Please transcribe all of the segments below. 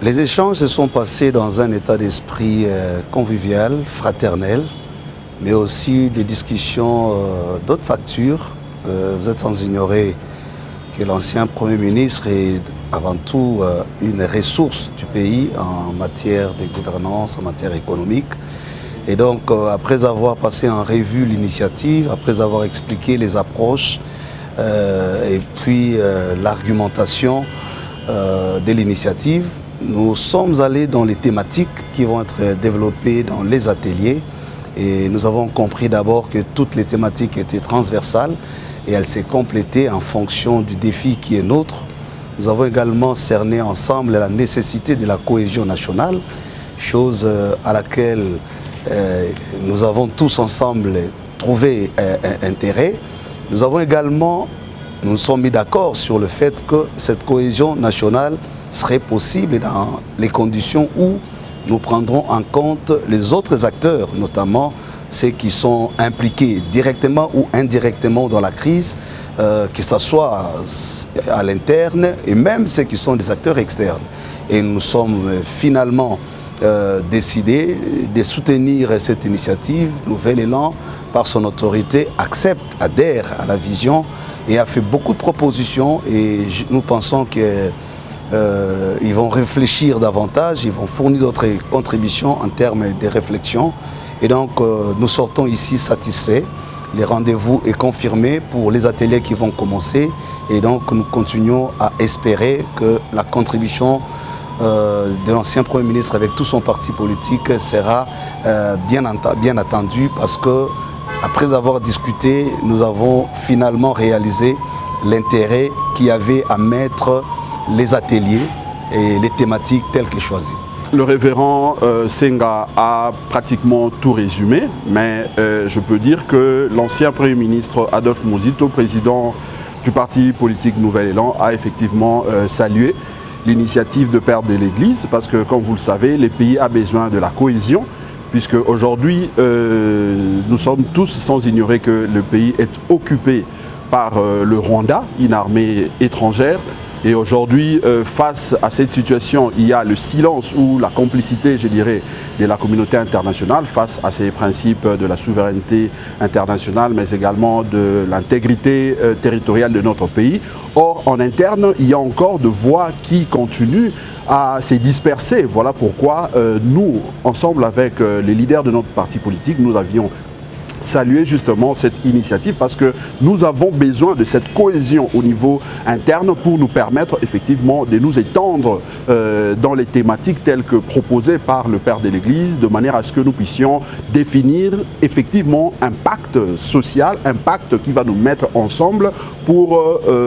Les échanges se sont passés dans un état d'esprit convivial, fraternel, mais aussi des discussions d'autres factures. Vous êtes sans ignorer que l'ancien Premier ministre est avant tout une ressource du pays en matière de gouvernance, en matière économique. Et donc, après avoir passé en revue l'initiative, après avoir expliqué les approches et puis l'argumentation de l'initiative, nous sommes allés dans les thématiques qui vont être développées dans les ateliers. Et nous avons compris d'abord que toutes les thématiques étaient transversales et elles s'est complétée en fonction du défi qui est nôtre. Nous avons également cerné ensemble la nécessité de la cohésion nationale, chose à laquelle nous avons tous ensemble trouvé intérêt. Nous avons également, nous nous sommes mis d'accord sur le fait que cette cohésion nationale serait possible dans les conditions où nous prendrons en compte les autres acteurs, notamment ceux qui sont impliqués directement ou indirectement dans la crise, que ce soit à l'interne et même ceux qui sont des acteurs externes. Et nous sommes finalement décidés de soutenir cette initiative. Nouvel Élan, par son autorité, adhère à la vision et a fait beaucoup de propositions et nous pensons que ils vont réfléchir davantage, ils vont fournir d'autres contributions en termes de réflexion. Et donc, nous sortons ici satisfaits. Les rendez-vous est confirmé pour les ateliers qui vont commencer. Et donc, nous continuons à espérer que la contribution de l'ancien Premier ministre avec tout son parti politique sera bien attendue parce que, après avoir discuté, nous avons finalement réalisé l'intérêt qu'il y avait à mettre les ateliers et les thématiques telles que choisies. Le révérend Senga a pratiquement tout résumé, mais je peux dire que l'ancien Premier ministre Adolphe Muzito, président du parti politique Nouvel Élan, a effectivement salué l'initiative de Père de l'Église, parce que, comme vous le savez, le pays a besoin de la cohésion, puisque aujourd'hui, nous sommes tous sans ignorer que le pays est occupé par le Rwanda, une armée étrangère. Et aujourd'hui, face à cette situation, il y a le silence ou la complicité, je dirais, de la communauté internationale face à ces principes de la souveraineté internationale, mais également de l'intégrité territoriale de notre pays. Or, en interne, il y a encore de voix qui continuent à se disperser. Voilà pourquoi nous, ensemble avec les leaders de notre parti politique, nous avions saluer justement cette initiative parce que nous avons besoin de cette cohésion au niveau interne pour nous permettre effectivement de nous étendre dans les thématiques telles que proposées par le Père de l'Église, de manière à ce que nous puissions définir effectivement un pacte social, un pacte qui va nous mettre ensemble pour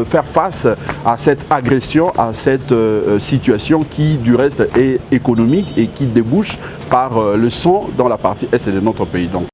faire face à cette agression, à cette situation qui du reste est économique et qui débouche par le sang dans la partie est de notre pays. Donc,